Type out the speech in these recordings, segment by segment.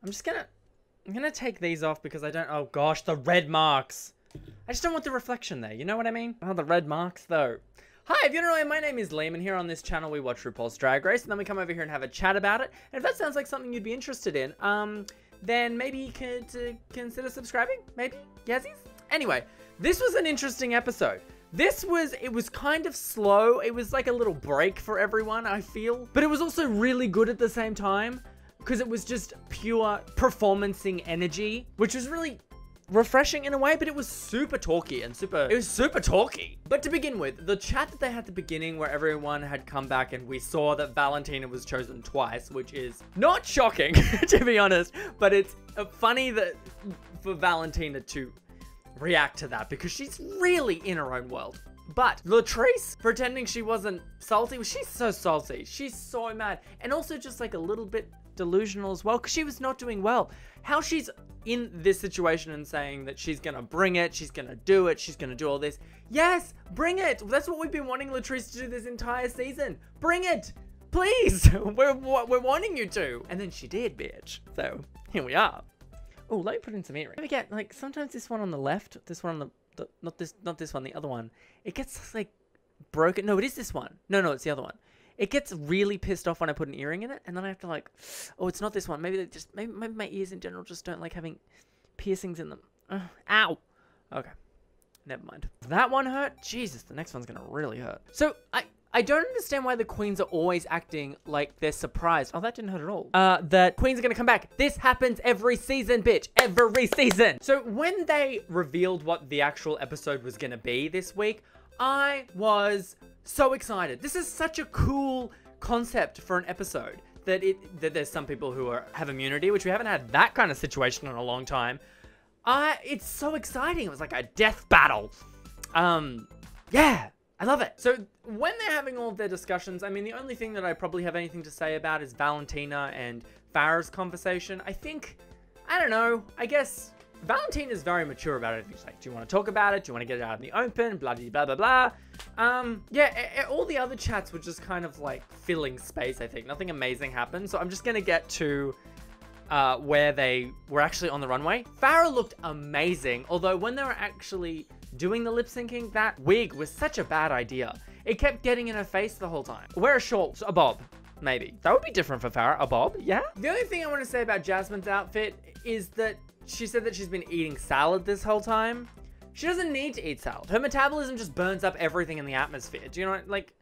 I'm gonna take these off because I don't, oh gosh, the red marks. I just don't want the reflection there, you know what I mean? Oh, the red marks though. Hi, if you don't know, my name is Liam, and here on this channel we watch RuPaul's Drag Race, and then we come over here and have a chat about it. And if that sounds like something you'd be interested in, then maybe you could consider subscribing, maybe? Yeses? Anyway, this was an interesting episode. It was kind of slow. It was like a little break for everyone, I feel. But it was also really good at the same time, because it was just pure performancing energy, which was really refreshing in a way, but it was super talky and it was super talky. But to begin with, the chat that they had at the beginning where everyone had come back and we saw that Valentina was chosen twice, which is not shocking, to be honest, but it's funny that for Valentina to react to that because she's really in her own world. But Latrice, pretending she wasn't salty, she's so salty. She's so mad. And also just like a little bit delusional as well because she was not doing well. How she's in this situation and saying that she's gonna bring it, she's gonna do it, she's gonna do all this. Yes, bring it. That's what we've been wanting Latrice to do this entire season. Bring it, please. We're wanting you to. And then she did, bitch. So here we are. Oh, let me put in some earrings. I get like sometimes this one on the left, this one on the not this one, the other one. It gets like broken. No, it is this one. No, it's the other one. It gets really pissed off when I put an earring in it, and then I have to like, oh, it's not this one. Maybe my ears in general just don't like having piercings in them. Ow. Okay. Never mind. If that one hurt, Jesus, the next one's gonna really hurt. So I don't understand why the queens are always acting like they're surprised. Oh, that didn't hurt at all. That queens are gonna come back. This happens every season, bitch. Every season. So when they revealed what the actual episode was gonna be this week, I was so excited. This is such a cool concept for an episode that there's some people who have immunity, which we haven't had that kind of situation in a long time. It's so exciting. It was like a death battle. Yeah, I love it. So when they're having all of their discussions, I mean, the only thing that I probably have anything to say about is Valentina and Farrah's conversation. I don't know, I guess Valentina's very mature about it. She's like, do you want to talk about it? Do you want to get it out in the open? Blah, blah, blah, blah, blah. Yeah, all the other chats were just kind of like filling space, I think. Nothing amazing happened. So I'm just going to get to where they were actually on the runway. Farrah looked amazing. Although when they were actually doing the lip syncing, that wig was such a bad idea. It kept getting in her face the whole time. Wear a short, a bob. Maybe. That would be different for Farrah. A bob, yeah? The only thing I want to say about Jasmine's outfit is that she said that she's been eating salad this whole time. She doesn't need to eat salad. Her metabolism just burns up everything in the atmosphere. Do you know, like,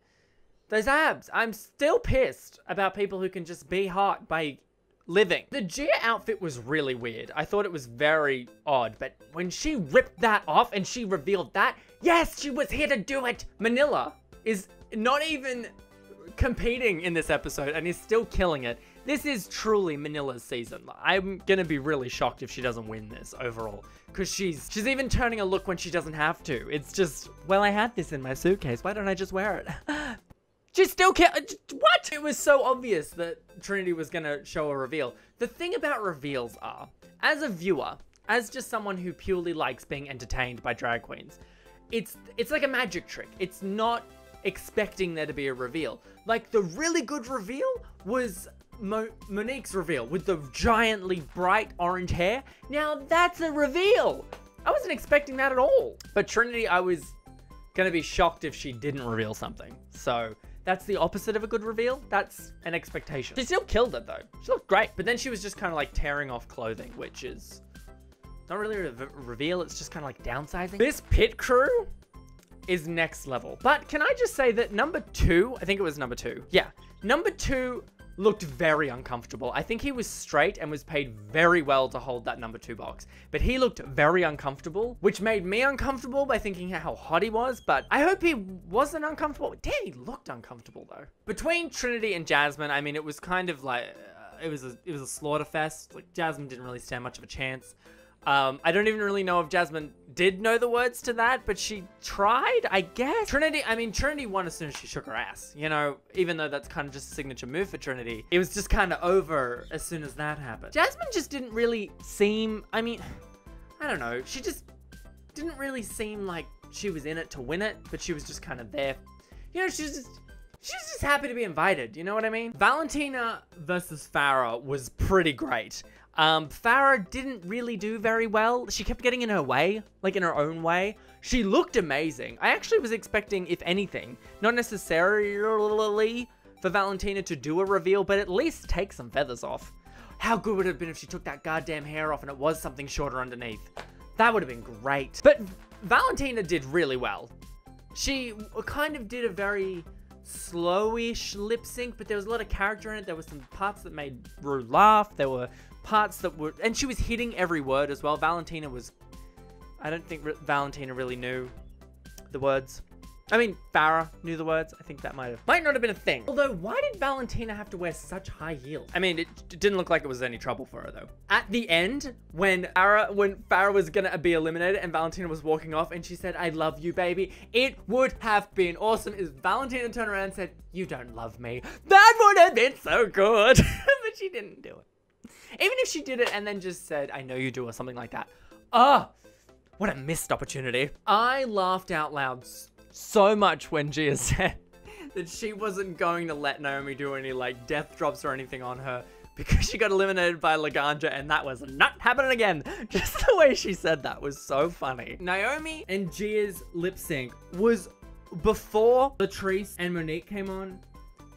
those abs? I'm still pissed about people who can just be hot by living. The Gia outfit was really weird. I thought it was very odd, but when she ripped that off and she revealed that, yes, she was here to do it. Manila is not even competing in this episode and is still killing it. This is truly Manila's season. I'm gonna be really shocked if she doesn't win this overall, because she's even turning a look when she doesn't have to. It's just, well, I had this in my suitcase. Why don't I just wear it? She still can't. What? It was so obvious that Trinity was gonna show a reveal. The thing about reveals are, as a viewer, as just someone who purely likes being entertained by drag queens, it's like a magic trick. It's not expecting there to be a reveal. Like, the really good reveal was Monique's reveal with the giantly bright orange hair. Now that's a reveal. I wasn't expecting that at all. But Trinity, I was gonna be shocked if she didn't reveal something. So that's the opposite of a good reveal. That's an expectation. She still killed it though. She looked great. But then she was just kind of like tearing off clothing, which is not really a reveal. It's just kind of like downsizing. This pit crew is next level. But can I just say that number 2, I think it was number 2. Yeah, number 2 looked very uncomfortable. I think he was straight and was paid very well to hold that number 2 box. But he looked very uncomfortable, which made me uncomfortable by thinking how hot he was. But I hope he wasn't uncomfortable. Damn, he looked uncomfortable though. Between Trinity and Jasmine, I mean, it was kind of like, it was a slaughter fest. Like, Jasmine didn't really stand much of a chance. I don't even really know if Jasmine did know the words to that, but she tried, I guess. Trinity won as soon as she shook her ass, you know, even though that's kind of just a signature move for Trinity. It was just kind of over as soon as that happened. Jasmine just didn't really seem, I don't know, she just didn't really seem like she was in it to win it, but she was just kind of there. You know, she's just happy to be invited, you know what I mean? Valentina versus Farrah was pretty great. Farrah didn't really do very well. She kept getting in her way, like in her own way. She looked amazing. I actually was expecting, if anything, not necessarily for Valentina to do a reveal, but at least take some feathers off. How good would it have been if she took that goddamn hair off and it was something shorter underneath? That would have been great. But Valentina did really well. She kind of did a very slowish lip sync, but there was a lot of character in it. There were some parts that made Ru laugh. There were parts that were, and she was hitting every word as well. Valentina was, I don't think Valentina really knew the words. I mean, Farrah knew the words. I think that might not have been a thing. Although, why did Valentina have to wear such high heels? I mean, it didn't look like it was any trouble for her, though. At the end, when Farrah was gonna be eliminated and Valentina was walking off and she said, "I love you, baby," it would have been awesome if Valentina turned around and said, "You don't love me." That would have been so good. But she didn't do it. Even if she did it and then just said, "I know you do," or something like that. Ah, what a missed opportunity. I laughed out loud so much when Gia said that she wasn't going to let Naomi do any like death drops or anything on her because she got eliminated by Laganja, and that was not happening again. Just the way she said that was so funny. Naomi and Gia's lip sync was, before Latrice and Monique came on,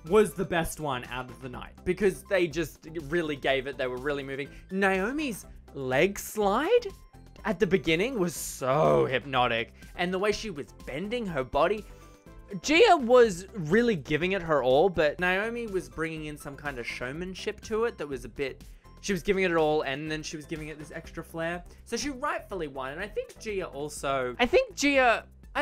was the best one out of the night because they just really gave it. They were really moving. Naomi's leg slide at the beginning was so hypnotic, and the way she was bending her body, Gia was really giving it her all, but Naomi was bringing in some kind of showmanship to it that was a bit, she was giving it all and then she was giving it this extra flair, so she rightfully won. And I think Gia also, I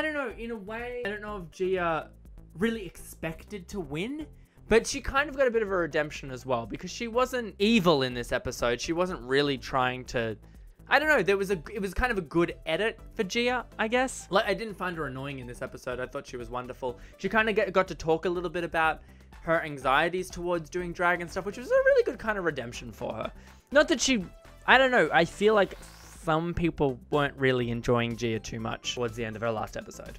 don't know, in a way, I don't know if Gia really expected to win, but she kind of got a bit of a redemption as well, because she wasn't evil in this episode. She wasn't really trying to, I don't know, it was kind of a good edit for Gia, I guess. Like, I didn't find her annoying in this episode. I thought she was wonderful. She kind of got to talk a little bit about her anxieties towards doing drag and stuff, which was a really good kind of redemption for her. Not that she, I don't know, I feel like some people weren't really enjoying Gia too much towards the end of her last episode.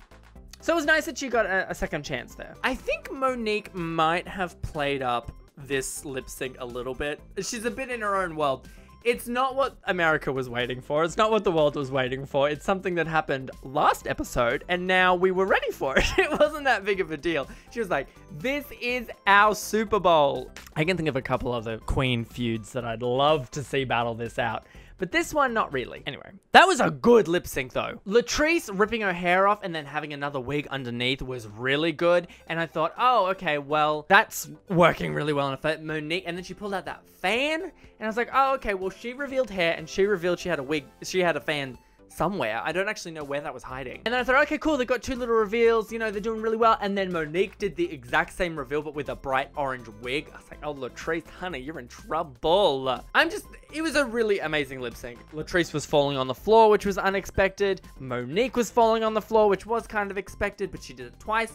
So it was nice that she got a second chance there. I think Monique might have played up this lip sync a little bit. She's a bit in her own world. It's not what America was waiting for. It's not what the world was waiting for. It's something that happened last episode, and now we were ready for it. It wasn't that big of a deal. She was like, this is our Super Bowl. I can think of a couple other Queen feuds that I'd love to see battle this out, but this one, not really. Anyway, that was a good lip sync though. Latrice ripping her hair off and then having another wig underneath was really good. And I thought, oh, okay, well, that's working really well. And Monique, and then she pulled out that fan. And I was like, oh, okay, well, she revealed hair and she revealed she had a wig. She had a fan somewhere. I don't actually know where that was hiding. And then I thought, okay, cool, they got two little reveals, you know, they're doing really well. And then Monique did the exact same reveal, but with a bright orange wig. I was like, oh, Latrice, honey, you're in trouble. It was a really amazing lip sync. Latrice was falling on the floor, which was unexpected. Monique was falling on the floor, which was kind of expected, but she did it twice.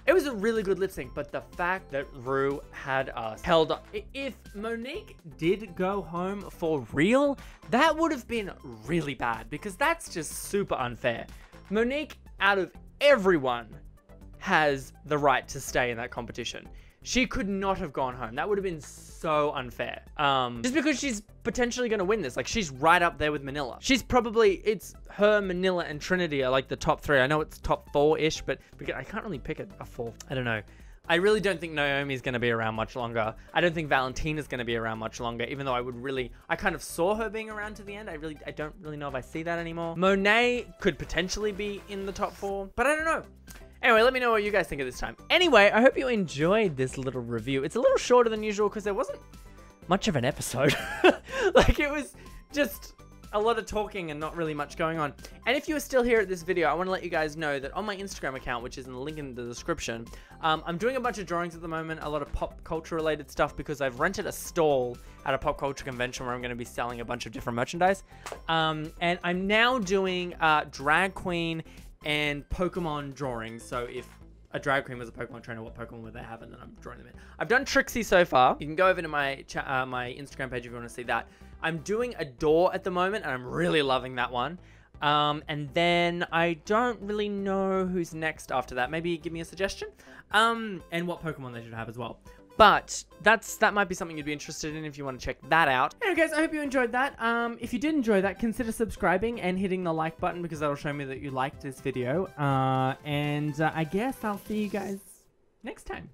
It was a really good lip sync, but the fact that Ru had us held up. If Monique did go home for real, that would have been really bad, because that's just super unfair. Monique, out of everyone, has the right to stay in that competition. She could not have gone home. That would have been so unfair. Just because she's potentially going to win this. Like, she's right up there with Manila. She's probably, it's her, Manila, and Trinity are like the top three. I know it's top four-ish, but I can't really pick a fourth. I don't know. I really don't think Naomi's going to be around much longer. I don't think Valentina's going to be around much longer, even though I kind of saw her being around to the end. I don't really know if I see that anymore. Monét could potentially be in the top four, but I don't know. Anyway, let me know what you guys think of this time. Anyway, I hope you enjoyed this little review. It's a little shorter than usual because there wasn't much of an episode. Like, it was just a lot of talking and not really much going on. And if you are still here at this video, I want to let you guys know that on my Instagram account, which is in the link in the description, I'm doing a bunch of drawings at the moment, a lot of pop culture related stuff, because I've rented a stall at a pop culture convention where I'm going to be selling a bunch of different merchandise. And I'm now doing drag queen and Pokemon drawings. So if a drag queen was a Pokemon trainer, what Pokemon would they have? And then I'm drawing them in. I've done Trixie so far. You can go over to my my Instagram page if you want to see that. I'm doing a door at the moment, and I'm really loving that one. And then I don't really know who's next after that. Maybe give me a suggestion. And what Pokemon they should have as well. But that might be something you'd be interested in if you want to check that out. Anyway guys, I hope you enjoyed that. If you did enjoy that, consider subscribing and hitting the like button because that'll show me that you liked this video. I guess I'll see you guys next time.